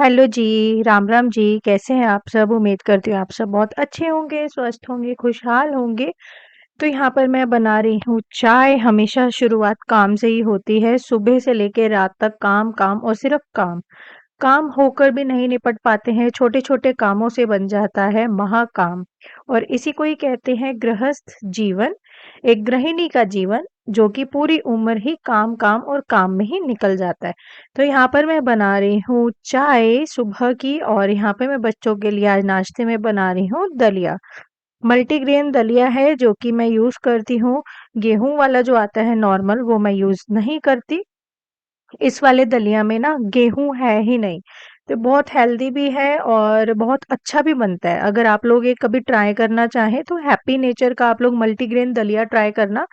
Hello जी, राम राम जी, कैसे हैं आप सब? उम्मीद करती हूँ आप सब बहुत अच्छे होंगे, स्वस्थ होंगे, खुशहाल होंगे। तो यहाँ पर मैं बना रही हूँ चाय। हमेशा शुरुआत काम से ही होती है, सुबह से लेके रात तक काम, काम और सिर्फ काम। काम होकर भी नहीं निपट पाते हैं, छोटे-छोटे कामों से बन जाता है महाकाम। और इसी को ही कहते हैं गृहस्थ जीवन, एक गृहिणी का जीवन जो कि पूरी उम्र ही काम, काम और काम में ही निकल जाता है। तो यहाँ पर मैं बना रही हूँ चाय सुबह की और यहाँ पे मैं बच्चों के लिए आज नाश्ते में बना रही हूँ दलिया। मल्टीग्रेन दलिया है जो कि मैं यूज़ करती हूँ। गेहूँ वाला जो आता है नॉर्मल वो मैं यूज़ नहीं करती। इस वाले दलिया में ना गेहूँ है ही नहीं। तो बहुत हेल्दी भी है और बहुत अच्छा भी बनता है। अगर आप लोग ये कभी ट्राई करना चाहें तो हैप्पी नेचर का आप लोग मल्टीग्रेन दलिया ट्राई करना।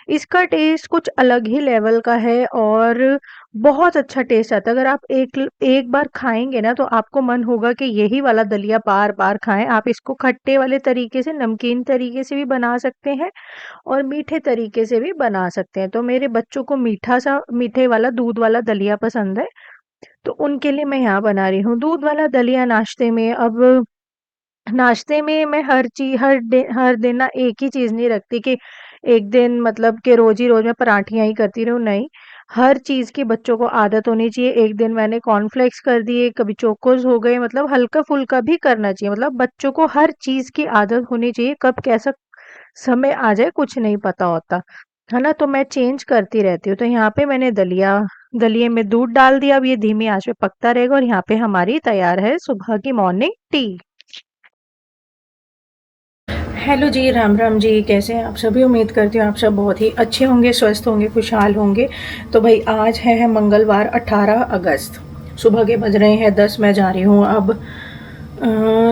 इसका टेस्ट कुछ अलग ही लेवल का है और बहुत अच्छा टेस्ट आता है। अगर आप एक बार खाएँगे ना तो आपको मन होगा कि यही वाला दलिया बार-बार खाएँ। आप इसको खट्टे वाले तरीके से, नमकीन तरीके से भी बना सकते हैं और मीठे तरीके से भी बना सकते हैं। तो मेरे बच्चों को मीठे वाला दूध वाला दलिया पसंद है, तो उनके लिए मैं यहाँ बना रही हूँ दूध वाला दलिया नाश्ते में। अब नाश्ते में मैं हर दिन ना एक ही चीज़ नहीं रखती कि एक दिन मतलब कि रोज़ ही रोज़ मैं पराठियाँ ही करती रहूँ, नहीं। हर चीज़ की बच्चों को आदत होनी चाहिए। एक दिन मैंने कॉर्नफ्लेक्स कर दिए, कभी चोकोज़ हो गए, मतलब हल्का-फुल्का भी करना चाहिए। मतलब बच्चों को हर चीज़ की आदत होनी चाहिए, कब कैसा समय आ जाए कुछ नहीं पता होता, है ना? तो मैं चेंज करती रहती हूँ। तो यहाँ पे मैंने दलिए में दूध डाल दिया, अब ये धीमी आँच पे पकता रहेगा और यहाँ पे हमारी तैयार है सुबह की मॉर्निंग टी। हेलो जी, राम राम जी, कैसे हैं आप सभी? उम्मीद करती हूँ आप सब बहुत ही अच्छे होंगे, स्वस्थ होंगे, खुशहाल होंगे। तो भाई आज है मंगलवार 18 अगस्त, सुबह के बज रहे हैं 10। मैं जा रही हूँ अब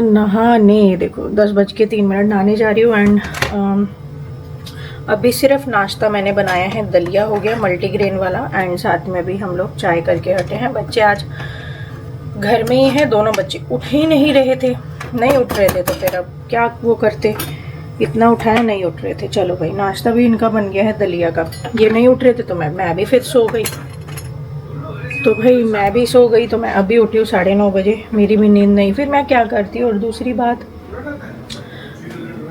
नहाने। देखो 10:03 नहाने जा रही हूँ एंड अभी सिर्फ नाश्ता मैंने बनाया है, दलिया हो गया मल्टीग्रेन वाला एंड साथ में भी हम लोग चाय करके हटे हैं। बच्चे आज घर में ही हैं, दोनों बच्चे उठ ही नहीं रहे थे, नहीं उठ रहे थे तो फिर अब क्या वो करते, इतना उठाया नहीं उठ रहे थे। चलो भाई नाश्ता भी इनका बन गया है दलिया का। ये नहीं उठ रहे थे तो मैं भी फिर सो गई। तो भाई मैं भी सो गई, तो मैं अभी उठी हूँ 9:30 बजे, मेरी भी नींद नहीं, फिर मैं क्या करती। और दूसरी बात,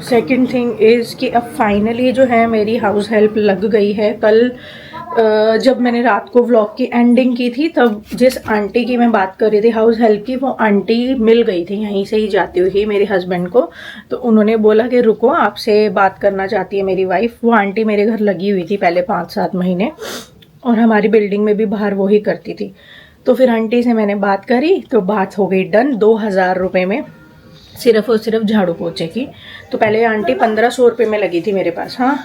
सेकंड थिंग इज़ कि अब फाइनली जो है मेरी हाउस हेल्प लग गई है। कल जब मैंने रात को व्लॉग की एंडिंग की थी तब जिस आंटी की मैं बात कर रही थी हाउस हेल्प की, वो आंटी मिल गई थी यहीं से ही जाती हुई मेरे हस्बैंड को। तो उन्होंने बोला कि रुको, आपसे बात करना चाहती है मेरी वाइफ। वो आंटी मेरे घर लगी हुई थी पहले 5-7 महीने और हमारी बिल्डिंग में भी बाहर वो ही करती थी। तो फिर आंटी से मैंने बात करी तो बात हो गई डन, 2,000 रुपये में, सिर्फ और सिर्फ झाड़ू पोछे की। तो पहले आंटी 1,500 रुपये में लगी थी मेरे पास। हाँ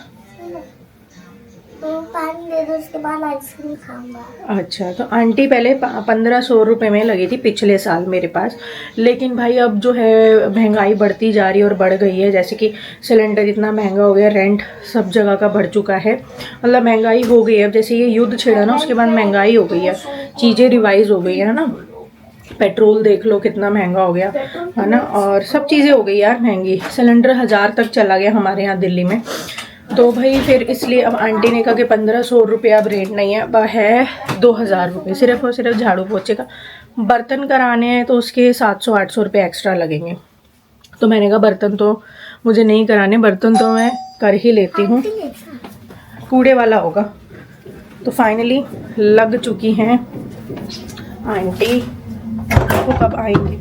तो पानी दे दो, उसके बाद आइसक्रीम खाऊंगा। अच्छा, तो आंटी पहले 1,500 रुपये में लगी थी पिछले साल मेरे पास। लेकिन भाई अब जो है महंगाई बढ़ती जा रही है और बढ़ गई है, जैसे कि सिलेंडर इतना महंगा हो गया, रेंट सब जगह का बढ़ चुका है, मतलब महंगाई हो गई है। अब जैसे ये युद्ध छिड़ा ना उसके बाद महंगाई हो गई है, चीज़ें रिवाइज हो गई है ना। पेट्रोल देख लो कितना महंगा हो गया है ना, और सब चीज़ें हो गई यार महंगी। सिलेंडर 1,000 तक चला गया हमारे यहाँ दिल्ली में। तो भाई फिर इसलिए अब आंटी ने कहा कि 1,500 रुपये अब रेट नहीं है, अब है 2,000 रुपये, सिर्फ और सिर्फ झाड़ू पोछे का। बर्तन कराने हैं तो उसके 700-800 रुपये एक्स्ट्रा लगेंगे। तो मैंने कहा बर्तन तो मुझे नहीं कराने, बर्तन तो मैं कर ही लेती हूँ, कूड़े वाला होगा। तो फाइनली लग चुकी हैं आंटी, वो कब आएंगी।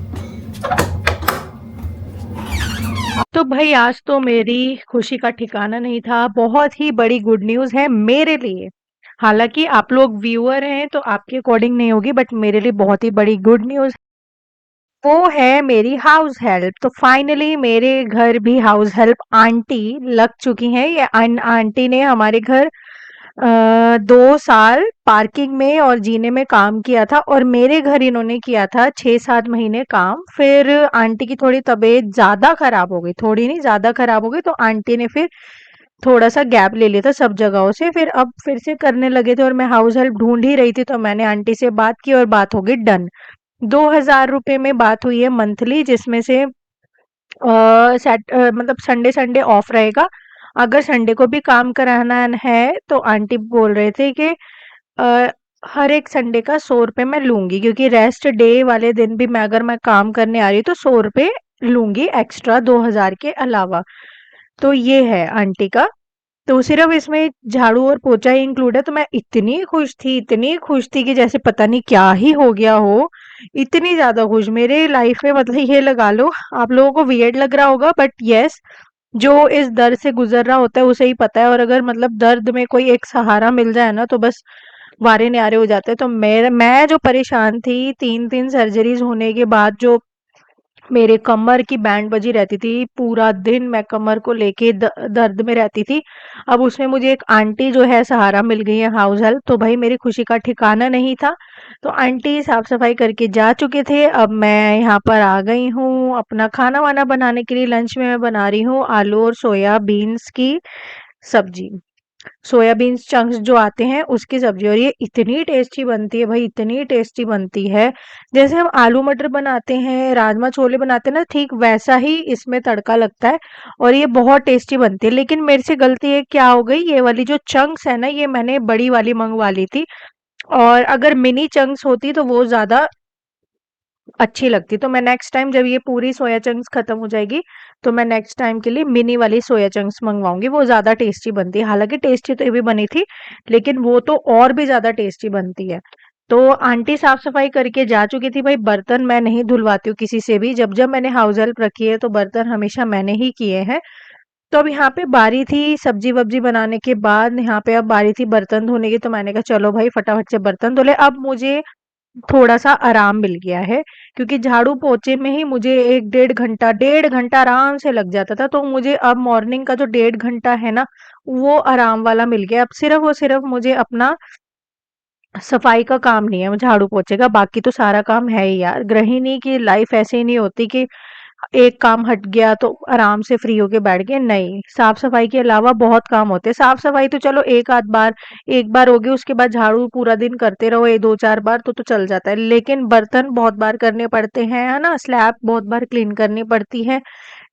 तो भाई आज तो मेरी खुशी का ठिकाना नहीं था। बहुत ही बड़ी गुड न्यूज़ है मेरे लिए। हालांकि आप लोग व्यूअर हैं तो आपके अकॉर्डिंग नहीं होगी, बट मेरे लिए बहुत ही बड़ी गुड न्यूज़ वो है मेरी हाउस हेल्प। तो फाइनली मेरे घर भी हाउस हेल्प आंटी लग चुकी हैं। ये आंटी ने हमारे घर 2 साल पार्किंग में और जीने में काम किया था और मेरे घर इन्होंने किया था 6-7 महीने काम। फिर आंटी की थोड़ी तबीयत ज्यादा खराब हो गई, थोड़ी नहीं ज्यादा खराब हो गई, तो आंटी ने फिर थोड़ा सा गैप ले लिया था सब जगहों से। फिर अब फिर से करने लगे थे और मैं हाउस हेल्प ढूंढ ही रही थी, तो मैंने आंटी से बात की और बात हो गई डन। 2,000 रुपये में बात हुई है मंथली, जिसमें से मतलब संडे संडे ऑफ रहेगा। अगर संडे को भी काम कराना है तो आंटी बोल रहे थे कि हर एक संडे का 100 रुपए मैं लूँगी, क्योंकि रेस्ट डे वाले दिन भी अगर मैं काम करने आ रही हूँ तो 100 रुपए लूँगी एक्स्ट्रा 2000 के अलावा। तो ये है आंटी का। तो सिर्फ इसमें झाड़ू और पोछा ही इंक्लूड है, तो मैं इतनी खुश थी कि जैसे पता नहीं क्या ही हो गया हो। इतनी ज़्यादा खुश मेरे लाइफ में, मतलब ये लगा लो, आप लोगों को वियर्ड लग रहा होगा बट यस, जो इस दर्द से गुजर रहा होता है उसे ही पता है। और अगर मतलब दर्द में कोई एक सहारा मिल जाए ना तो बस वारे न्यारे हो जाते हैं। तो मैं जो परेशान थी 3-3 सर्जरीज होने के बाद, जो मेरे कमर की बैंड बजी रहती थी, पूरा दिन मैं कमर को लेके दर्द में रहती थी। अब उसमें मुझे एक आंटी जो है सहारा मिल गई है, हाउस हेल्प, तो भाई मेरी खुशी का ठिकाना नहीं था। तो आंटी साफ सफाई करके जा चुके थे। अब मैं यहाँ पर आ गई हूँ अपना खाना वाना बनाने के लिए। लंच में मैं बना रही हूँ आलू और सोया बीन्स की सब्जी, सोयाबीन्स चंक्स जो आते हैं उसकी सब्जी। और ये इतनी टेस्टी बनती है भाई, इतनी टेस्टी बनती है। जैसे हम आलू मटर बनाते हैं, राजमा छोले बनाते हैं ना, ठीक वैसा ही इसमें तड़का लगता है और ये बहुत टेस्टी बनती है। लेकिन मेरे से गलती है क्या हो गई, ये वाली जो चंक्स है ना, ये मैंने बड़ी वाली मंगवा ली थी। और अगर मिनी चंक्स होती तो वो ज्यादा अच्छी लगती। तो मैं नेक्स्ट टाइम जब ये पूरी सोया चंक्स खत्म हो जाएगी तो मैं नेक्स्ट टाइम के लिए मिनी वाली सोया चंक्स मंगवाऊंगी, वो ज्यादा टेस्टी बनती है। हालांकि टेस्टी तो ये भी बनी थी, लेकिन वो तो और भी ज्यादा टेस्टी बनती है। तो आंटी साफ सफाई करके जा चुकी थी। भाई बर्तन मैं नहीं धुलवाती हूँ किसी से भी, जब जब मैंने हाउस हेल्प रखी है तो बर्तन हमेशा मैंने ही किए हैं। तो अब यहाँ पे बारी थी सब्जी वब्जी बनाने के बाद, यहाँ पे अब बारी थी बर्तन धोने की। तो मैंने कहा चलो भाई फटाफट से बर्तन धो ले। अब मुझे थोड़ा-सा आराम मिल गया है, क्योंकि झाड़ू पोछे में ही मुझे 1 डेढ़ घंटा आराम से लग जाता था। तो मुझे अब मॉर्निंग का जो 1.5 घंटा है ना, वो आराम वाला मिल गया। अब सिर्फ़ और सिर्फ़ मुझे अपना सफाई का काम नहीं है झाड़ू पोछे का, बाकी तो सारा काम है ही यार। गृहिणी की लाइफ़ ऐसे ही नहीं होती कि एक काम हट गया तो आराम से फ्री होके बैठ गए, नहीं। साफ सफाई के अलावा बहुत काम होते हैं। साफ सफाई तो चलो एक आध बार, एक बार होगी, उसके बाद झाड़ू पूरा दिन करते रहो ये 2-4 बार तो चल जाता है। लेकिन बर्तन बहुत बार करने पड़ते हैं, है ना, स्लैब बहुत बार क्लीन करनी पड़ती है,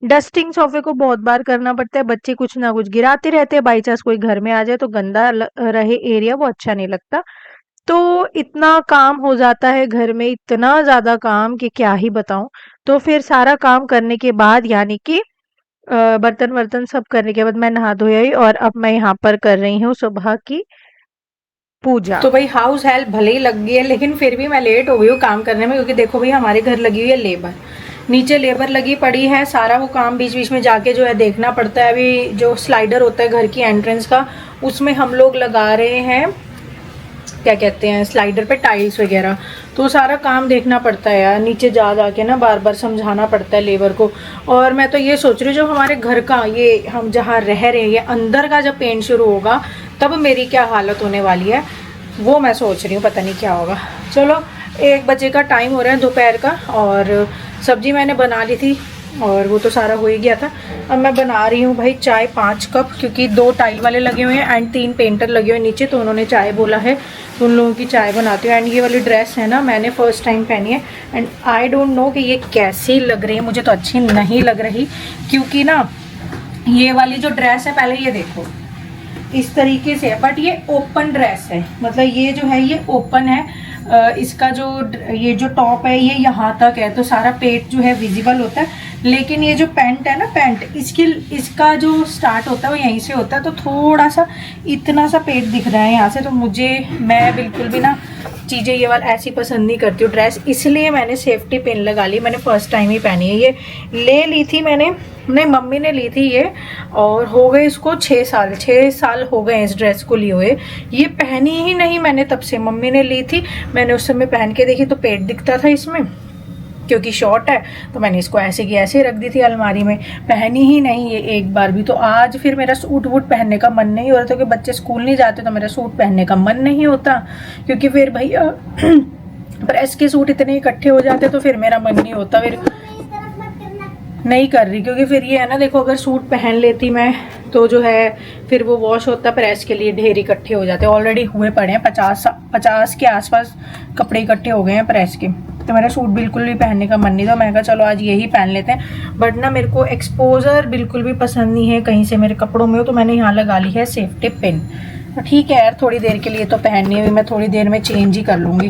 डस्टिंग सोफे को बहुत बार करना पड़ता है, बच्चे कुछ ना कुछ गिराते रहते हैं, बाई चांस कोई घर में आ जाए तो गंदा रहे एरिया, वो अच्छा नहीं लगता। तो इतना काम हो जाता है घर में, इतना ज़्यादा काम कि क्या ही बताऊँ। तो फिर सारा काम करने के बाद, यानी कि बर्तन-वर्तन सब करने के बाद मैं नहा धो आई और अब मैं यहाँ पर कर रही हूँ सुबह की पूजा। तो भाई हाउस हेल्प भले ही लग गई है, लेकिन फिर भी मैं लेट हो गई हूँ काम करने में, क्योंकि देखो भाई हमारे घर लगी हुई है लेबर, नीचे लेबर लगी पड़ी है, सारा वो काम बीच बीच में जाके जो है देखना पड़ता है। अभी जो स्लाइडर होता है घर की एंट्रेंस का, उसमें हम लोग लगा रहे हैं, क्या कहते हैं, स्लाइडर पे टाइल्स वगैरह। तो सारा काम देखना पड़ता है यार, नीचे जा जाके ना बार बार समझाना पड़ता है लेबर को। और मैं तो ये सोच रही हूँ जब हमारे घर का, ये हम जहाँ रह रहे हैं, ये अंदर का जब पेंट शुरू होगा तब मेरी क्या हालत होने वाली है, वो मैं सोच रही हूँ, पता नहीं क्या होगा। चलो 1 बजे का टाइम हो रहा है दोपहर का, और सब्जी मैंने बना ली थी और वो तो सारा हो ही गया था। अब मैं बना रही हूँ भाई चाय 5 कप, क्योंकि 2 टाइल वाले लगे हुए हैं एंड 3 पेंटर लगे हुए हैं नीचे, तो उन्होंने चाय बोला है, तो उन लोगों की चाय बनाती हूँ। एंड ये वाली ड्रेस है ना, मैंने फर्स्ट टाइम पहनी है एंड आई डोंट नो कि ये कैसी लग रही है, मुझे तो अच्छी नहीं लग रही। क्योंकि ना ये वाली जो ड्रेस है, पहले ये देखो इस तरीके से है, बट ये ओपन ड्रेस है, मतलब ये जो है ये ओपन है। इसका जो ये जो टॉप है ये यहाँ तक है, तो सारा पेट जो है विजिबल होता है। लेकिन ये जो पैंट है ना, पैंट इसका जो स्टार्ट होता है वो यहीं से होता है, तो थोड़ा सा इतना सा पेट दिख रहा है यहाँ से। तो मैं बिल्कुल भी ना चीज़ें ये वाला ऐसी पसंद नहीं करती हूँ ड्रेस, इसलिए मैंने सेफ्टी पिन लगा ली। मैंने फर्स्ट टाइम ही पहनी है, ये ले ली थी मैंने, मम्मी ने ली थी ये, और हो गए इसको 6 साल हो गए इस ड्रेस को लिए हुए। ये पहनी ही नहीं मैंने तब से, मम्मी ने ली थी, मैंने उस समय पहन के देखी तो पेट दिखता था इसमें, क्योंकि शॉर्ट है, तो मैंने इसको ऐसे की ऐसे रख दी थी अलमारी में, पहनी ही नहीं ये एक बार भी। तो आज फिर मेरा सूट वूट पहनने का मन नहीं हो रहा था, क्योंकि बच्चे स्कूल नहीं जाते तो मेरा सूट पहनने का मन नहीं होता, क्योंकि फिर भैया प्रेस के सूट इतने इकट्ठे हो जाते तो फिर मेरा मन नहीं होता, फिर नहीं कर रही। क्योंकि फिर ये है ना, देखो अगर सूट पहन लेती मैं तो जो है फिर वो वॉश होता प्रेस के लिए ढेर इकट्ठे हो जाते, ऑलरेडी हुए पड़े हैं 50 के आसपास कपड़े इकट्ठे हो गए हैं प्रेस के। तो मेरा सूट बिल्कुल भी पहनने का मन नहीं था, मैंने कहा चलो आज यही पहन लेते हैं। बट ना मेरे को एक्सपोजर बिल्कुल भी पसंद नहीं है कहीं से मेरे कपड़ों में हो, तो मैंने यहाँ लगा ली है सेफ्टी पिन। तो ठीक है यार, थोड़ी देर के लिए तो पहननी है, मैं थोड़ी देर में चेंज ही कर लूँगी।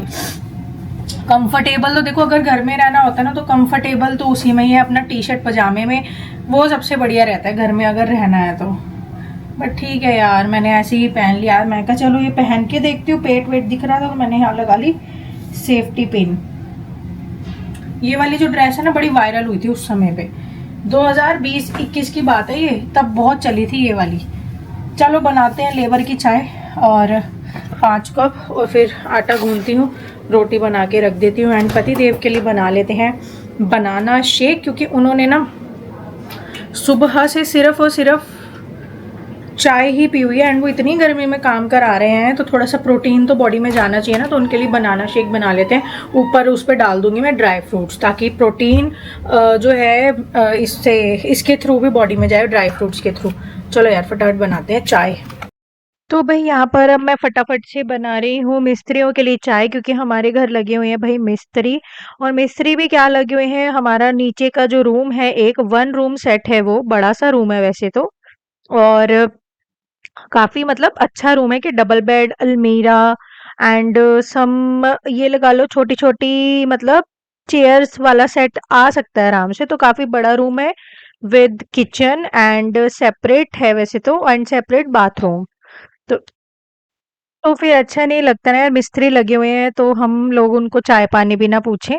कंफर्टेबल तो देखो, अगर घर में रहना होता है ना तो कंफर्टेबल तो उसी में ही है, अपना टी शर्ट पजामे में, वो सबसे बढ़िया रहता है घर में अगर रहना है तो। बट ठीक है यार, मैंने ऐसे ही पहन लिया। मैं कहा चलो ये पहन के देखती हूँ, पेट वेट दिख रहा था तो मैंने यहाँ लगा ली सेफ्टी पिन। ये वाली जो ड्रेस है ना बड़ी वायरल हुई थी उस समय पे, 2020-21 की बात है ये, तब बहुत चली थी ये वाली। चलो बनाते हैं लेबर की चाय और 5 कप, और फिर आटा गूंथती हूँ, रोटी बना के रख देती हूँ। एंड पति देव के लिए बना लेते हैं बनाना शेक, क्योंकि उन्होंने ना सुबह से सिर्फ और सिर्फ चाय ही पी हुई है एंड वो इतनी गर्मी में काम कर आ रहे हैं तो थोड़ा सा प्रोटीन तो बॉडी में जाना चाहिए ना, तो उनके लिए बनाना शेक बना लेते हैं। ऊपर उस पर डाल दूंगी मैं ड्राई फ्रूट्स, ताकि प्रोटीन जो है इससे इसके थ्रू भी बॉडी में जाए, ड्राई फ्रूट्स के थ्रू। चलो यार फटाफट बनाते हैं चाय। तो भाई यहाँ पर अब मैं फटाफट से बना रही हूँ मिस्त्रियों के लिए चाय, क्योंकि हमारे घर लगे हुए हैं भाई मिस्त्री। और मिस्त्री भी क्या लगे हुए हैं, हमारा नीचे का जो रूम है एक 1 रूम सेट है, वो बड़ा सा रूम है वैसे तो, और काफी मतलब अच्छा रूम है कि डबल बेड, अलमीरा एंड सम ये लगा लो छोटी छोटी मतलब चेयर्स वाला सेट आ सकता है आराम से। तो काफी बड़ा रूम है विद किचन एंड सेपरेट है वैसे तो, एंड सेपरेट बाथरूम। तो फिर अच्छा नहीं लगता ना यार, मिस्त्री लगे हुए हैं तो हम लोग उनको चाय पानी भी ना पूछें।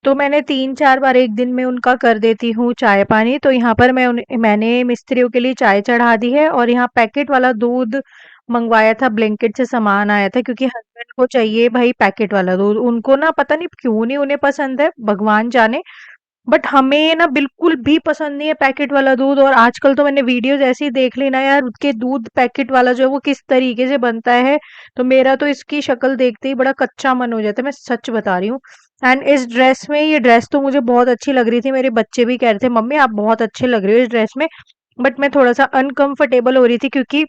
तो मैंने 3-4 बार एक दिन में उनका कर देती हूँ चाय पानी। तो यहाँ पर मैंने मिस्त्रियों के लिए चाय चढ़ा दी है, और यहाँ पैकेट वाला दूध मंगवाया था, ब्लिंकिट से सामान आया था, क्योंकि हस्बैंड को चाहिए भाई पैकेट वाला दूध। उनको ना पता नहीं क्यों नहीं उन्हें पसंद है, भगवान जाने, बट हमें ना बिल्कुल भी पसंद नहीं है पैकेट वाला दूध। और आजकल तो मैंने वीडियोस ऐसी देख ली ना यार, उसके दूध पैकेट वाला जो है वो किस तरीके से बनता है, तो मेरा तो इसकी शक्ल देखते ही बड़ा कच्चा मन हो जाता है, मैं सच बता रही हूँ। एंड इस ड्रेस में, ये ड्रेस तो मुझे बहुत अच्छी लग रही थी, मेरे बच्चे भी कह रहे थे मम्मी आप बहुत अच्छे लग रहे हो इस ड्रेस में, बट मैं थोड़ा सा अनकंफर्टेबल हो रही थी, क्योंकि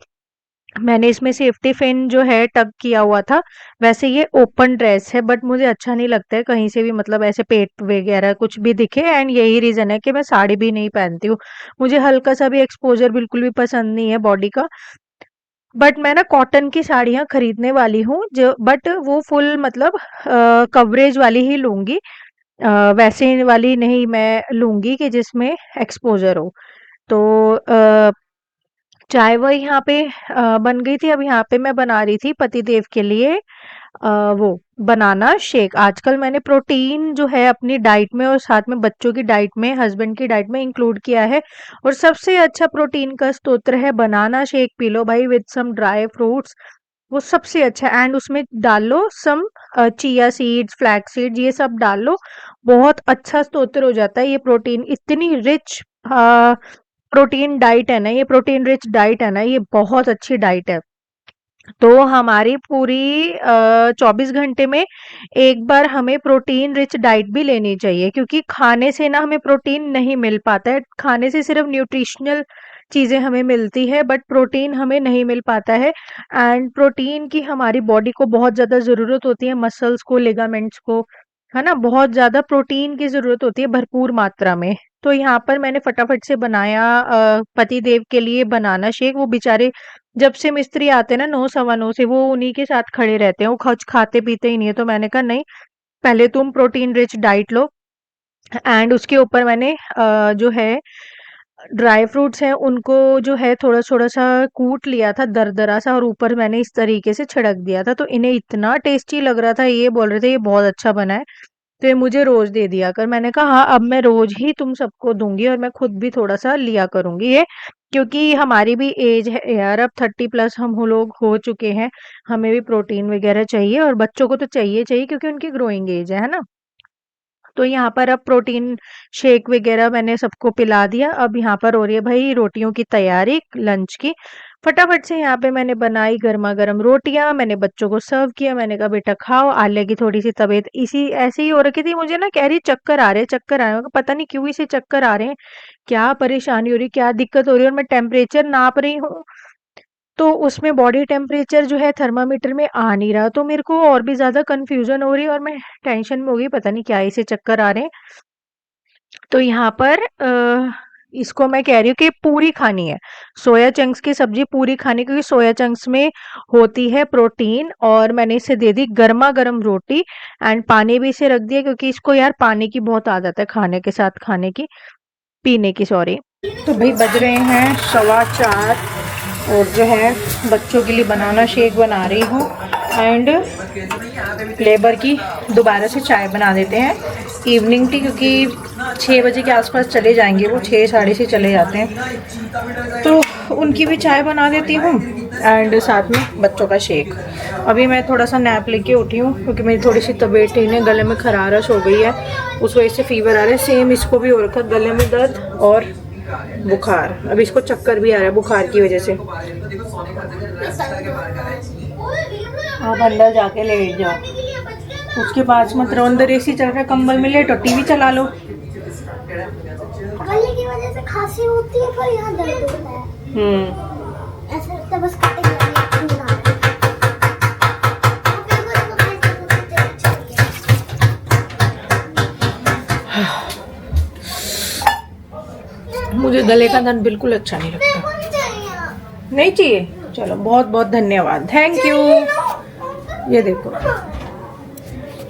मैंने इसमें सेफ्टी पिन जो है टक किया हुआ था। वैसे ये ओपन ड्रेस है, बट मुझे अच्छा नहीं लगता है कहीं से भी मतलब ऐसे पेट वगैरह कुछ भी दिखे, एंड यही रीजन है कि मैं साड़ी भी नहीं पहनती हूँ। मुझे हल्का सा भी एक्सपोजर बिल्कुल भी पसंद नहीं है बॉडी का। बट मैं ना कॉटन की साड़ियाँ खरीदने वाली हूँ, जो बट वो फुल मतलब कवरेज वाली ही लूंगी, वैसे वाली नहीं मैं लूंगी कि जिसमें एक्सपोजर हो। तो चाय वो यहाँ पे बन गई थी। अब यहाँ पे मैं बना रही थी पति देव के लिए वो बनाना शेक। आजकल मैंने प्रोटीन जो है अपनी डाइट में और साथ में बच्चों की डाइट में, हस्बैंड की डाइट में इंक्लूड किया है, और सबसे अच्छा प्रोटीन का स्रोत है बनाना शेक। पी लो भाई विद सम ड्राई फ्रूट्स, वो सबसे अच्छा। एंड उसमें डाल लो सम चिया सीड्स, फ्लैक्स सीड्स, ये सब डाल लो, बहुत अच्छा स्रोत हो जाता है ये प्रोटीन। इतनी रिच प्रोटीन डाइट है ना ये, प्रोटीन रिच डाइट है ना ये, बहुत अच्छी डाइट है। तो हमारी पूरी 24 घंटे में एक बार हमें प्रोटीन रिच डाइट भी लेनी चाहिए, क्योंकि खाने से ना हमें प्रोटीन नहीं मिल पाता है। खाने से सिर्फ न्यूट्रिशनल चीजें हमें मिलती है, बट प्रोटीन हमें नहीं मिल पाता है। एंड प्रोटीन की हमारी बॉडी को बहुत ज्यादा जरूरत होती है, मसल्स को, लिगामेंट्स को, है ना, बहुत ज्यादा प्रोटीन की जरूरत होती है भरपूर मात्रा में। तो यहाँ पर मैंने फटाफट से बनाया पति देव के लिए बनाना शेक। वो बेचारे जब से मिस्त्री आते हैं ना 9 सवा 9 से, वो उन्हीं के साथ खड़े रहते हैं, वो कुछ खाते पीते ही नहीं है। तो मैंने कहा नहीं, पहले तुम protein rich diet low. And उसके ऊपर मैंने जो है ड्राई फ्रूट्स हैं उनको जो है थोड़ा थोड़ा सा कूट लिया था दरदरा सा, और ऊपर मैंने इस तरीके से छिड़क दिया था। तो इन्हें इतना टेस्टी लग रहा था, ये बोल रहे थे ये बहुत अच्छा बना है, तो ये मुझे रोज दे दिया कर। मैंने कहा हाँ अब मैं रोज ही तुम सबको दूंगी, और मैं खुद भी थोड़ा सा लिया करूंगी ये, क्योंकि हमारी भी एज है यार, अब 30+ हम लोग हो चुके हैं, हमें भी प्रोटीन वगैरह चाहिए, और बच्चों को तो चाहिए चाहिए क्योंकि उनकी ग्रोइंग एज है ना। तो यहाँ पर अब प्रोटीन शेक वगैरह मैंने सबको पिला दिया। अब यहाँ पर हो रही है भाई रोटियों की तैयारी लंच की। फटाफट से यहाँ पे मैंने बनाई गर्मा गर्म रोटियां, मैंने बच्चों को सर्व किया। मैंने कहा बेटा खाओ। आलिया की थोड़ी सी तबीयत इसी ऐसे ही हो रखी थी, मुझे ना कह रही चक्कर आ रहे हैं, चक्कर आ रहे हैं। मैं कहा, पता नहीं क्यों इसे चक्कर आ रहे हैं, क्या परेशानी हो रही, क्या दिक्कत हो रही है। और मैं टेम्परेचर नाप रही हूँ तो उसमें बॉडी टेम्परेचर जो है थर्मामीटर में आ नहीं रहा, तो मेरे को और भी ज्यादा कंफ्यूजन हो रही है, और मैं टेंशन में हो गई, पता नहीं क्या इसे चक्कर आ रहे हैं। तो यहाँ पर इसको मैं कह रही हूँ कि पूरी खानी है, सोया चंक्स की सब्जी पूरी खानी, क्योंकि सोया चंक्स में होती है प्रोटीन। और मैंने इसे दे दी गर्मा गर्म रोटी एंड पानी भी इसे रख दिया, क्योंकि इसको यार पानी की बहुत आदत है खाने के साथ, खाने की, पीने की सॉरी। तो भाई बज रहे हैं 4:15 और जो है बच्चों के लिए बनाना शेक बना रही हूँ एंड लेबर की दोबारा से चाय बना देते हैं, इवनिंग टी, क्योंकि 6 बजे के आसपास चले जाएंगे वो, 6 साढ़े 6 चले जाते हैं, तो उनकी भी चाय बना देती हूँ एंड साथ में बच्चों का शेक। अभी मैं थोड़ा सा नैप लेके उठी हूँ क्योंकि मेरी थोड़ी सी तबीयत ठीक है, गले में खरारश हो गई है, उस वजह से फीवर आ रहा है, सेम इसको भी हो रखा है, गले में दर्द और बुखार। अभी इसको चक्कर भी आ रहा है बुखार की वजह से। आप अंदर जाके लेट जाओ, उसके पास मत रहो, अंदर एसी चल रहा है, कंबल में लेटो, टीवी चला लो। गले की वजह से खांसी होती है पर यहाँ दर्द होता है। ऐसा लगता है बस कटेगा नहीं, खून आ रहा है। मुझे गले का दर्द बिल्कुल अच्छा नहीं लगता। नहीं चाहिए, चलो बहुत बहुत धन्यवाद, थैंक यू। ये देखो,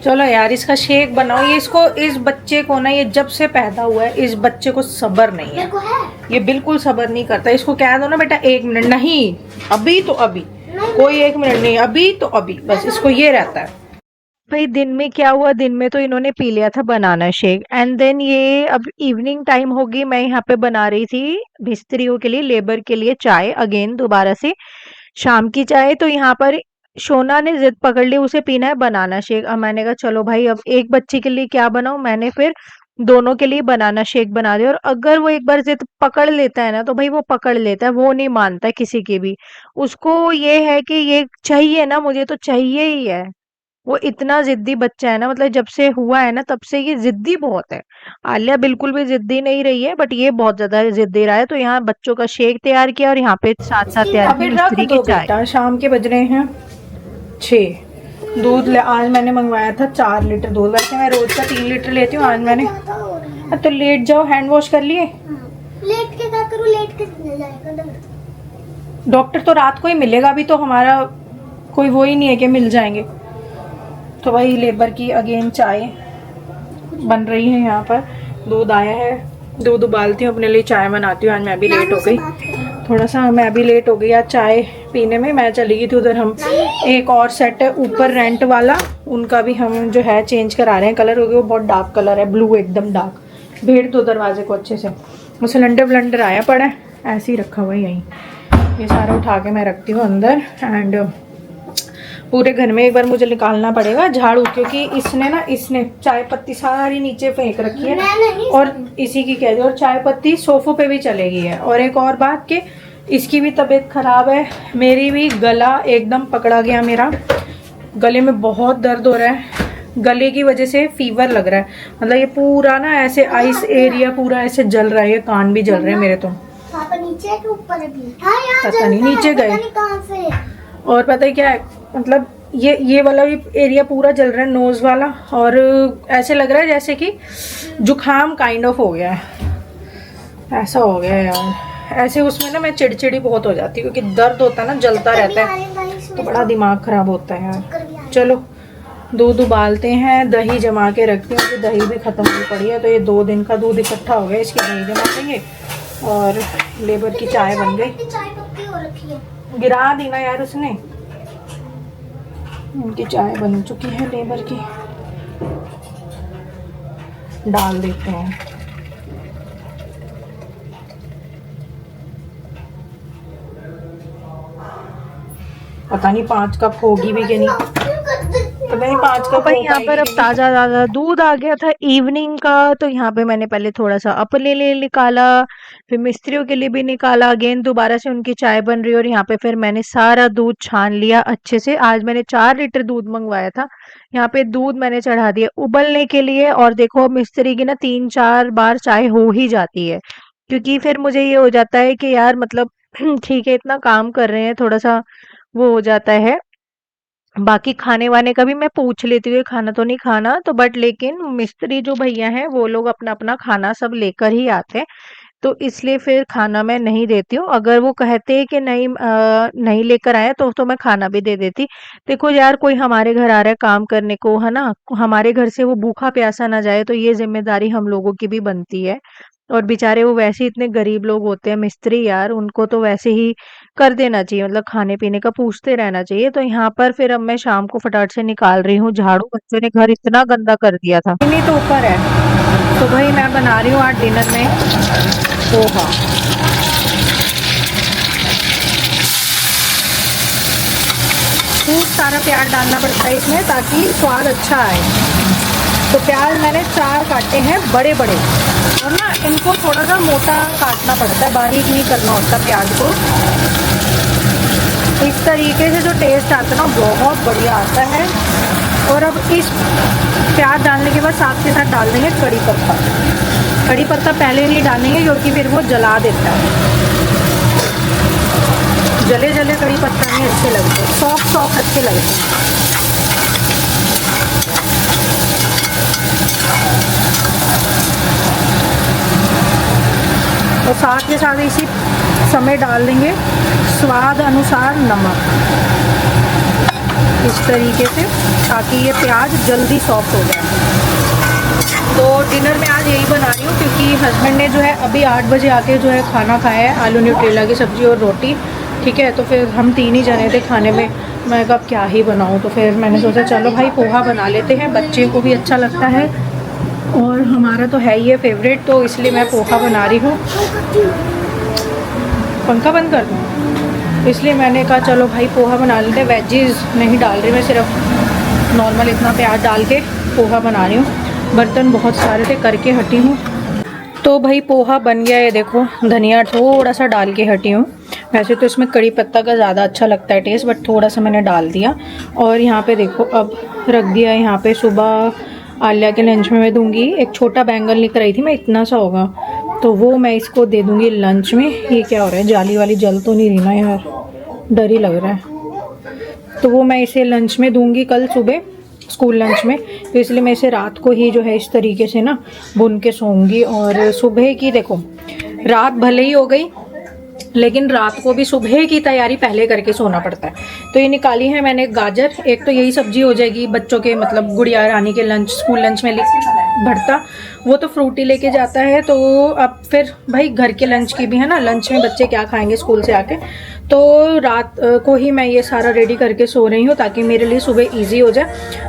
चलो यार इसका शेक बनाओ। ये इसको, इस बच्चे को ना, ये जब से पैदा हुआ है इस बच्चे को सब्र नहीं है, ये बिल्कुल सब्र नहीं करता। इसको कह दो ना बेटा 1 मिनट, नहीं अभी तो अभी, कोई 1 मिनट नहीं, अभी तो अभी, बस इसको ये रहता है। भाई दिन में क्या हुआ, दिन में तो इन्होंने पी लिया था बनाना शेक एंड देन ये अब इवनिंग टाइम होगी, मैं यहाँ पे बना रही थी मिस्त्रियों के लिए, लेबर के लिए चाय, अगेन दोबारा से शाम की चाय। तो यहाँ पर शोना ने जिद पकड़ ली, उसे पीना है बनाना शेक। अब मैंने कहा चलो भाई अब एक बच्चे के लिए क्या बनाऊं, मैंने फिर दोनों के लिए बनाना शेक बना दिया। और अगर वो एक बार जिद पकड़ लेता है ना तो भाई वो पकड़ लेता है, वो नहीं मानता है किसी की भी। उसको ये है कि ये चाहिए ना, मुझे तो चाहिए ही है। वो इतना जिद्दी बच्चा है ना, मतलब जब से हुआ है ना तब से ये जिद्दी बहुत है। आलिया बिल्कुल भी जिद्दी नहीं रही है, बट ये बहुत ज्यादा जिद्दी रहा है। तो यहाँ बच्चों का शेक तैयार किया और यहाँ पे साथ साथ तैयार की मिस्त्री की चाय। बेटा शाम के बज रहे हैं 6। दूध आज मैंने मंगवाया था 4 लीटर दूध, वैसे मैं रोज का 3 लीटर लेती हूँ, आज मैंने। तो लेट जाओ, हैंड वॉश कर लिए? लेट के क्या करूँ, लेट के मिल जाएगा डॉक्टर तो रात को ही मिलेगा, अभी तो हमारा कोई वो ही नहीं है कि मिल जाएंगे। तो भाई लेबर की अगेन चाय बन रही है, यहाँ पर दूध आया है, दूध उबालती हूँ अपने लिए, चाय बनाती हूँ। आज मैं भी लेट हो गई, थोड़ा सा मैं भी लेट हो गई आज चाय पीने में। मैं चली गई थी उधर, हम एक और सेट है ऊपर रेंट वाला, उनका भी हम जो है चेंज करा रहे हैं कलर, हो गया वो बहुत डार्क कलर है, ब्लू एकदम डार्क। भेड़ दो दरवाजे को अच्छे से। वो सिलेंडर विलेंडर आया पड़ा है, ऐसे ही रखा हुआ है यहीं, ये सारा उठा के मैं रखती हूँ अंदर। एंड पूरे घर में एक बार मुझे निकालना पड़ेगा झाड़ू, क्योंकि इसने चाय पत्ती सारी नीचे फेंक रखी है, और इसी की कह दी, और चाय पत्ती सोफों पे भी चलेगी है। और एक और बात कि इसकी भी तबीयत खराब है, मेरी भी गला एकदम पकड़ा गया, मेरा गले में बहुत दर्द हो रहा है, गले की वजह से फीवर लग रहा है, मतलब ये पूरा ना ऐसे आइस एरिया पूरा ऐसे जल रहा है, ये कान भी जल रहे हैं मेरे। तो नीचे है कि ऊपर है भी? पता नहीं, नीचे गए। और पता है क्या है, मतलब ये वाला भी एरिया पूरा जल रहा है, नोज वाला, और ऐसे लग रहा है जैसे कि जुखाम काइंड ऑफ हो गया है, ऐसा हो गया है यार। ऐसे उसमें ना मैं चिड़चिड़ी बहुत हो जाती हूँ, क्योंकि दर्द होता है ना, जलता रहता है, तो बड़ा दिमाग खराब होता है यार। चलो दूध उबालते हैं, दही जमा के रखती हूँ, तो दही भी खत्म हुई पड़ी है, तो ये 2 दिन का दूध इकट्ठा हो गया, इसकी दही जमा देंगे। और लेबर की चाय बन गई, गिरा दी ना यार उसने। उनकी चाय बन चुकी है लेबर की, डाल देते हैं। पता नहीं 5 कप होगी भी कि नहीं, पता नहीं 5 कप। यहाँ पर अब ताजा ताजा दूध आ गया था इवनिंग का, तो यहाँ पे मैंने पहले थोड़ा सा अपने लिए निकाला, फिर मिस्त्रियों के लिए भी निकाला, अगेन दोबारा से उनकी चाय बन रही है। और यहाँ पे फिर मैंने सारा दूध छान लिया अच्छे से। आज मैंने 4 लीटर दूध मंगवाया था, यहाँ पे दूध मैंने चढ़ा दिया उबलने के लिए। और देखो मिस्त्री की ना 3-4 बार चाय हो ही जाती है, क्योंकि फिर मुझे ये हो जाता है कि यार मतलब ठीक है इतना काम कर रहे हैं, थोड़ा सा वो हो जाता है। बाकी खाने वाने का भी मैं पूछ लेती हूँ, खाना तो नहीं खाना, तो बट लेकिन मिस्त्री जो भैया हैं वो लोग अपना अपना खाना सब लेकर ही आते हैं। तो इसलिए फिर खाना मैं नहीं देती हूँ। अगर वो कहते हैं कि नहीं नहीं लेकर आए तो मैं खाना भी दे देती। देखो यार, कोई हमारे घर आ रहा है काम करने को, है ना? हमारे घर से वो भूखा प्यासा ना जाए, तो ये ज़िम्मेदारी हम लोगों की भी बनती है। और बेचारे वो वैसे ही इतने गरीब लोग होते हैं मिस्त्री यार, उनको तो वैसे ही कर देना चाहिए, मतलब खाने-पीने का पूछते रहना चाहिए। तो यहाँ पर फिर अब मैं शाम को फटाक से निकाल रही हूँ झाड़ू, बच्चों ने घर इतना गंदा कर दिया था। नहीं तो ऊपर है। तो भाई मैं बना रही हूँ आज डिनर में पोहा। खूब सारा प्याज डालना पड़ता है इसमें ताकि स्वाद अच्छा आए। तो प्याज मैंने 4 काटे हैं बड़े बड़े, और ना इनको थोड़ा सा मोटा काटना पड़ता है, बारीक नहीं करना होता प्याज को। इस तरीके से जो टेस्ट आता है ना बहुत बढ़िया आता है। और अब इस प्याज डालने के बाद साथ के साथ डाल देंगे कड़ी पत्ता। कड़ी पत्ता पहले नहीं डालेंगे क्योंकि फिर वो जला देता है। जले जले कड़ी पत्ता नहीं अच्छे लगते, सॉफ्ट सॉफ्ट अच्छे लगते हैं। और साथ के साथ इसी समय डाल देंगे स्वाद अनुसार नमक, इस तरीके से, ताकि ये प्याज जल्दी सॉफ्ट हो जाए। तो डिनर में आज यही बना रही हूँ क्योंकि हस्बैंड ने जो है अभी 8 बजे आके जो है खाना खाया है, आलू न्यूट्रेला की सब्ज़ी और रोटी। ठीक है, तो फिर हम 3 ही जने थे खाने में। मैं कहा क्या ही बनाऊँ, तो फिर मैंने सोचा चलो भाई पोहा बना लेते हैं, बच्चे को भी अच्छा लगता है और हमारा तो है ही है फेवरेट, तो इसलिए मैं पोहा बना रही हूँ। पंखा बंद कर दूँ? इसलिए मैंने कहा चलो भाई पोहा बना लेते हैं। वेजीज नहीं डाल रही मैं, सिर्फ नॉर्मल इतना प्याज डाल के पोहा बना रही हूँ। बर्तन बहुत सारे थे, करके हटी हूँ। तो भाई पोहा बन गया है, देखो धनिया थोड़ा सा डाल के हटी हूँ। वैसे तो इसमें कड़ी पत्ता का ज़्यादा अच्छा लगता है टेस्ट, बट थोड़ा सा मैंने डाल दिया। और यहाँ पे देखो अब रख दिया है यहाँ पे। सुबह आलिया के लंच में मैं दूंगी। एक छोटा बैंगन लेकर आई थी मैं, इतना सा होगा, तो वो मैं इसको दे दूंगी लंच में। ये क्या हो रहा है, जाली वाली जल तो नहीं रही ना यार, डर ही लग रहा है। तो वो मैं इसे लंच में दूंगी कल सुबह, स्कूल लंच में। तो इसलिए मैं इसे रात को ही जो है इस तरीके से ना भुन के सोऊंगी। और सुबह की देखो, रात भले ही हो गई लेकिन रात को भी सुबह की तैयारी पहले करके सोना पड़ता है। तो ये निकाली है मैंने गाजर, एक तो यही सब्जी हो जाएगी बच्चों के, मतलब गुड़िया रानी के लंच, स्कूल लंच में भरता, वो तो फ्रूटी लेके जाता है। तो अब फिर भाई घर के लंच की भी है ना, लंच में बच्चे क्या खाएंगे स्कूल से आके। तो रात को ही मैं ये सारा रेडी करके सो रही हूँ ताकि मेरे लिए सुबह ईजी हो जाए।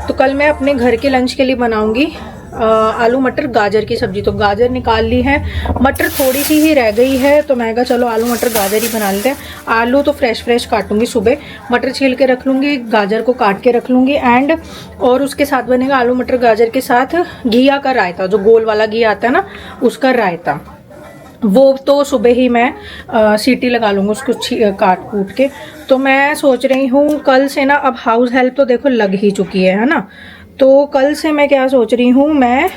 तो कल मैं अपने घर के लंच के लिए बनाऊंगी आलू मटर गाजर की सब्जी। तो गाजर निकाल ली है, मटर थोड़ी सी ही रह गई है, तो मैं कहा चलो आलू मटर गाजर ही बना लेते हैं। आलू तो फ्रेश काटूंगी सुबह, मटर छील के रख लूँगी, गाजर को काट के रख लूँगी। एंड और उसके साथ बनेगा आलू मटर गाजर के साथ घिया का रायता, जो गोल वाला घिया आता है ना, उसका रायता। वो तो सुबह ही मैं सीटी लगा लूँगी उसको काट कूट के। तो मैं सोच रही हूँ कल से ना, अब हाउस हेल्प तो देखो लग ही चुकी है ना, तो कल से मैं क्या सोच रही हूँ, मैं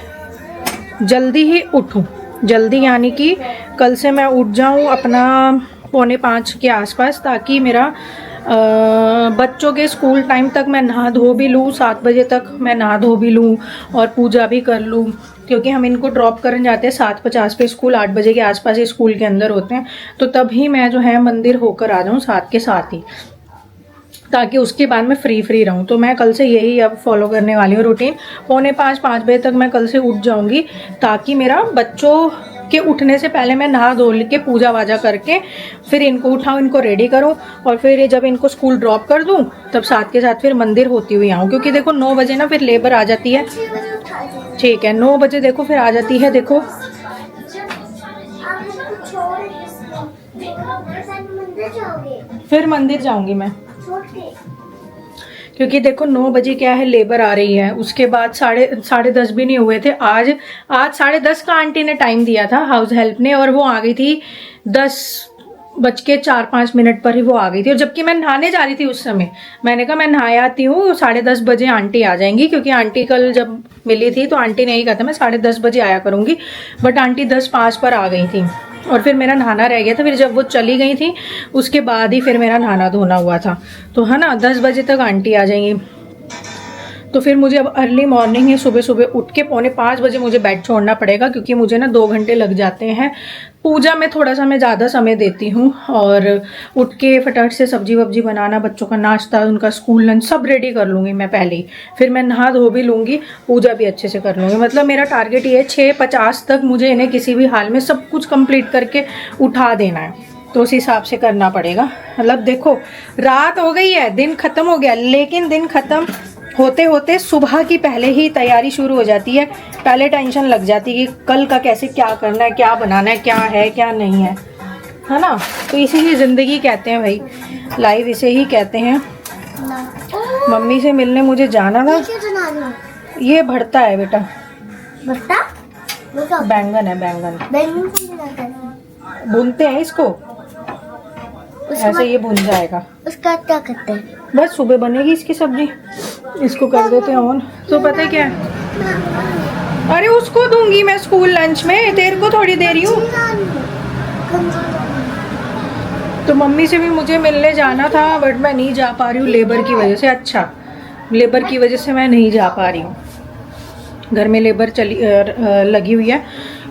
जल्दी ही उठूँ। जल्दी यानी कि कल से मैं उठ जाऊँ अपना 4:45 के आसपास, ताकि मेरा बच्चों के स्कूल टाइम तक मैं नहा धो भी लूँ, 7 बजे तक मैं नहा धो भी लूँ और पूजा भी कर लूँ। क्योंकि हम इनको ड्रॉप करने जाते हैं 7:50 पे स्कूल, 8 बजे के आसपास ही स्कूल के अंदर होते हैं। तो तभी मैं जो है मंदिर होकर आ जाऊँ 7 के साथ ही, ताकि उसके बाद मैं फ्री रहूँ। तो मैं कल से यही अब फॉलो करने वाली हूँ रूटीन। 4:45-5 बजे तक मैं कल से उठ जाऊँगी, ताकि मेरा बच्चों के उठने से पहले मैं नहा धो के पूजा वाजा करके फिर इनको उठाऊँ, इनको रेडी करूँ, और फिर जब इनको स्कूल ड्रॉप कर दूँ तब साथ के साथ फिर मंदिर होती हुई आऊँ। क्योंकि देखो 9 बजे ना फिर लेबर आ जाती है। ठीक है, 9 बजे देखो फिर आ जाती है। देखो फिर मंदिर जाऊँगी मैं, क्योंकि देखो 9 बजे क्या है, लेबर आ रही है। उसके बाद साढ़े 10 भी नहीं हुए थे। आज 10:30 का आंटी ने टाइम दिया था हाउस हेल्प ने, और वो आ गई थी 10:04-5 पर ही वो आ गई थी। और जबकि मैं नहाने जा रही थी उस समय, मैंने कहा मैं नहाए आती हूँ, 10:30 बजे आंटी आ जाएंगी। क्योंकि आंटी कल जब मिली थी तो आंटी ने यही कहा था मैं 10:30 बजे आया करूँगी, बट आंटी 10:05 पर आ गई थी। और फिर मेरा नहाना रह गया था। फिर जब वो चली गई थी उसके बाद ही फिर मेरा नहाना धोना हुआ था। तो है ना, 10 बजे तक आंटी आ जाएंगी। तो फिर मुझे अब अर्ली मॉर्निंग है, सुबह सुबह उठ के 4:45 बजे मुझे बेड छोड़ना पड़ेगा, क्योंकि मुझे ना 2 घंटे लग जाते हैं। पूजा में थोड़ा सा मैं ज़्यादा समय देती हूँ, और उठ के फटाफट से सब्जी वब्जी बनाना, बच्चों का नाश्ता, उनका स्कूल लंच सब रेडी कर लूँगी मैं पहले ही। फिर मैं नहा धो भी लूँगी, पूजा भी अच्छे से कर लूँगी। मतलब मेरा टारगेट ये है 6:50 तक मुझे इन्हें किसी भी हाल में सब कुछ कंप्लीट करके उठा देना है। तो उस हिसाब से करना पड़ेगा। मतलब देखो, रात हो गई है, दिन ख़त्म हो गया, लेकिन दिन ख़त्म होते होते सुबह की पहले ही तैयारी शुरू हो जाती है। पहले टेंशन लग जाती है कि कल का कैसे क्या करना है, क्या बनाना है क्या नहीं है ना। तो इसीलिए ज़िंदगी कहते हैं भाई, लाइफ इसे ही कहते हैं। मम्मी से मिलने मुझे जाना था। ये भरता है बेटा, बैंगन है, बैंगन भूनते हैं इसको, ऐसे ये भुन जाएगा। उसका क्या करते हैं? बस सुबह बनेगी इसकी सब्जी, इसको कर देते हैं ऑन। तो पता है क्या है, अरे उसको दूंगी मैं स्कूल लंच में, तेरे को थोड़ी दे रही हूँ। तो मम्मी से भी मुझे मिलने जाना था, बट मैं नहीं जा पा रही हूँ लेबर की वजह से। अच्छा, लेबर की वजह से मैं नहीं जा पा रही हूँ। घर में लेबर लगी हुई है,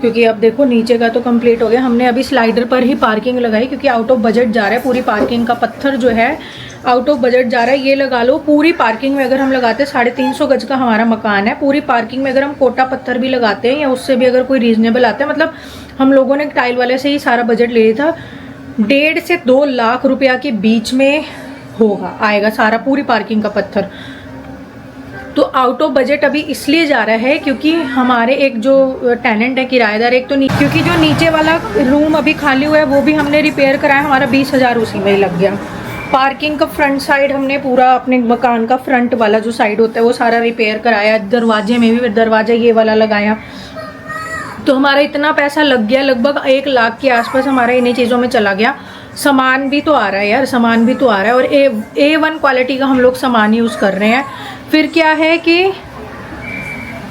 क्योंकि अब देखो नीचे का तो कंप्लीट हो गया। हमने अभी स्लाइडर पर ही पार्किंग लगाई, क्योंकि आउट ऑफ बजट जा रहा है। पूरी पार्किंग का पत्थर जो है आउट ऑफ बजट जा रहा है। ये लगा लो, पूरी पार्किंग में अगर हम लगाते हैं, 350 गज का हमारा मकान है, पूरी पार्किंग में अगर हम कोटा पत्थर भी लगाते हैं या उससे भी अगर कोई रीजनेबल आता है, मतलब हम लोगों ने टाइल वाले से ही सारा बजट ले लिया था, 1.5 से 2 लाख रुपया के बीच में आएगा सारा, पूरी पार्किंग का पत्थर। तो आउट ऑफ बजट अभी इसलिए जा रहा है क्योंकि हमारे एक जो टेनेंट है, किराएदार, एक तो क्योंकि जो नीचे वाला रूम अभी खाली हुआ है वो भी हमने रिपेयर कराया, हमारा 20,000 उसी में ही लग गया। पार्किंग का फ्रंट साइड हमने पूरा अपने मकान का फ्रंट वाला जो साइड होता है वो सारा रिपेयर कराया, दरवाजे में भी दरवाजा ये वाला लगाया। तो हमारा इतना पैसा लग गया, लगभग 1 लाख के आसपास हमारा इन्हीं चीज़ों में चला गया। सामान भी तो आ रहा है यार, सामान भी तो आ रहा है, और A1 क्वालिटी का हम लोग सामान यूज़ कर रहे हैं। फिर क्या है कि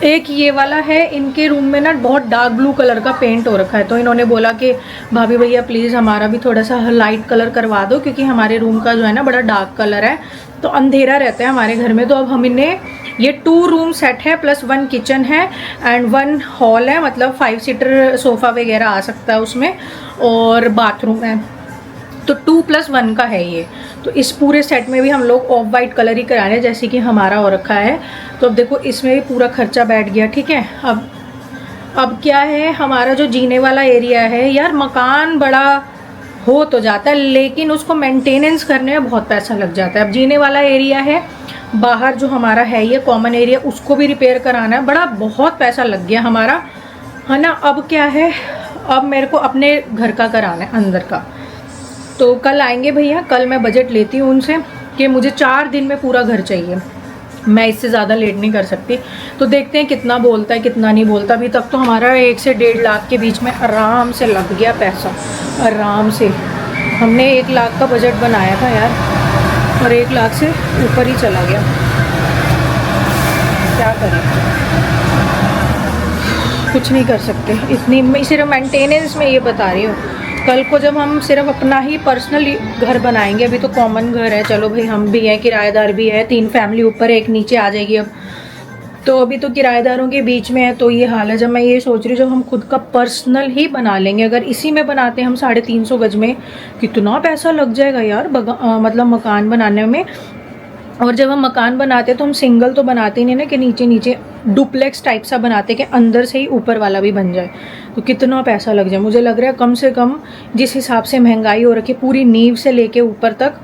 एक ये वाला है, इनके रूम में ना बहुत डार्क ब्लू कलर का पेंट हो रखा है। तो इन्होंने बोला कि भाभी भैया प्लीज़ हमारा भी थोड़ा सा लाइट कलर करवा दो, क्योंकि हमारे रूम का जो है ना बड़ा डार्क कलर है, तो अंधेरा रहता है हमारे घर में। तो अब हम इन्हें, ये 2 रूम सेट है, प्लस 1 किचन है एंड 1 हॉल है, मतलब 5 सीटर सोफ़ा वगैरह आ सकता है उसमें, और बाथरूम है। तो 2+1 का है ये। तो इस पूरे सेट में भी हम लोग ऑफ वाइट कलर ही करा रहे हैं, जैसे कि हमारा हो रखा है। तो अब देखो इसमें भी पूरा खर्चा बैठ गया, ठीक है। अब क्या है, हमारा जो जीने वाला एरिया है यार, मकान बड़ा हो तो जाता है, लेकिन उसको मेंटेनेंस करने में बहुत पैसा लग जाता है। अब जीने वाला एरिया है, बाहर जो हमारा है ये कॉमन एरिया, उसको भी रिपेयर कराना है, बहुत पैसा लग गया हमारा, है ना। अब क्या है, अब मेरे को अपने घर का कराना है, अंदर का। तो कल आएंगे भैया, कल मैं बजट लेती हूँ उनसे कि मुझे 4 दिन में पूरा घर चाहिए, मैं इससे ज़्यादा लेट नहीं कर सकती। तो देखते हैं कितना बोलता है कितना नहीं बोलता। अभी तक तो हमारा 1 से 1.5 लाख के बीच में आराम से लग गया पैसा, आराम से। हमने 1 लाख का बजट बनाया था यार, और 1 लाख से ऊपर ही चला गया। क्या करें, कुछ नहीं कर सकते। इतनी मैं सिर्फ मेंटेनेंस में ये बता रही हूँ। कल को जब हम सिर्फ अपना ही पर्सनल घर बनाएंगे, अभी तो कॉमन घर है, चलो भाई हम भी हैं, किराएदार भी है, 3 फैमिली ऊपर एक नीचे आ जाएगी अब। तो अभी तो किराएदारों के बीच में है, तो ये हाल है। जब मैं ये सोच रही हूँ जब हम खुद का पर्सनल ही बना लेंगे, अगर इसी में बनाते हैं हम 350 गज में, कितना पैसा लग जाएगा यार मतलब मकान बनाने में। और जब हम मकान बनाते हैं तो हम सिंगल तो बनाते ही नहीं ना, कि नीचे नीचे डुप्लेक्स टाइप सा बनाते कि अंदर से ही ऊपर वाला भी बन जाए। तो कितना पैसा लग जाए, मुझे लग रहा है कम से कम जिस हिसाब से महंगाई हो रखी है, पूरी नींव से लेके ऊपर तक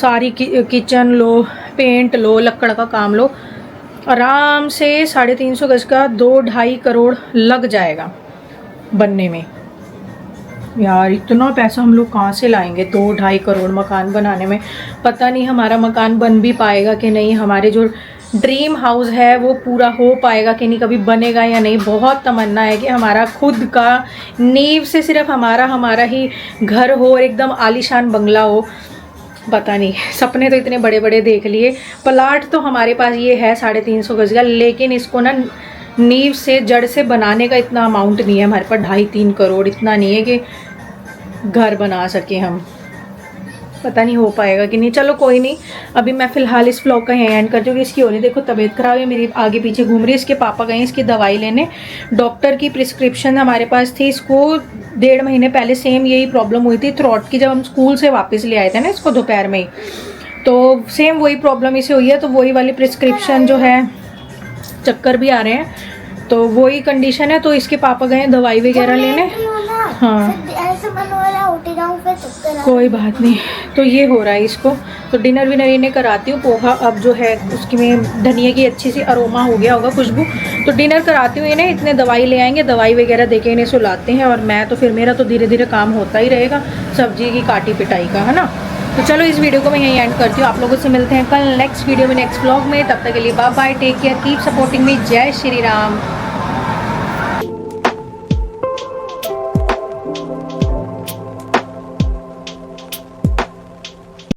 सारी किचन लो, पेंट लो, लकड़ का काम लो, आराम से 350 गज का 2-2.5 करोड़ लग जाएगा बनने में। यार इतना पैसा हम लोग कहाँ से लाएंगे 2-2.5 करोड़ मकान बनाने में। पता नहीं हमारा मकान बन भी पाएगा कि नहीं, हमारे जो ड्रीम हाउस है वो पूरा हो पाएगा कि नहीं, कभी बनेगा या नहीं। बहुत तमन्ना है कि हमारा खुद का नींव से सिर्फ हमारा ही घर हो और एकदम आलीशान बंगला हो। पता नहीं, सपने तो इतने बड़े बड़े देख लिए। प्लाट तो हमारे पास ये है 350 गज का, लेकिन इसको ना नींव से जड़ से बनाने का इतना अमाउंट नहीं है हमारे पास, 2.5-3 करोड़ इतना नहीं है कि घर बना सके हम। पता नहीं हो पाएगा कि नहीं। चलो कोई नहीं, अभी मैं फ़िलहाल इस व्लॉग का यहीं एंड करती हूँ। इसकी हो रही देखो तबीयत ख़राब है, मेरी आगे पीछे घूम रही है। इसके पापा गए इसकी दवाई लेने, डॉक्टर की प्रिस्क्रिप्शन हमारे पास थी। इसको 1.5 महीने पहले सेम यही प्रॉब्लम हुई थी थ्रोट की, जब हम स्कूल से वापस ले आए थे ना इसको दोपहर में ही, तो सेम वही प्रॉब्लम इसे हुई है। तो वही वाली प्रिस्क्रिप्शन जो है, चक्कर भी आ रहे हैं, तो वही कंडीशन है। तो इसके पापा गए दवाई वगैरह लेने। हाँ ऐसे मन हो रहा है उठ जाऊं फिर चक्कर आ कोई बात नहीं, तो ये हो रहा है इसको। तो डिनर विनर इन्हें कराती हूँ। पोहा अब जो है उसकी में धनिया की अच्छी सी अरोमा हो गया होगा, खुशबू। तो डिनर कराती हूँ इन्हें, इतने दवाई ले आएंगे, दवाई वगैरह देके इन्हें सुलाते हैं। और मैं तो फिर मेरा तो धीरे धीरे काम होता ही रहेगा सब्जी की काटी पिटाई का, है ना। तो चलो इस वीडियो को मैं यहीं एंड करती हूँ। आप लोगों से मिलते हैं कल नेक्स्ट वीडियो में, नेक्स्ट व्लॉग में। तब तक के लिए bye bye, take care, keep supporting me. जय श्री राम।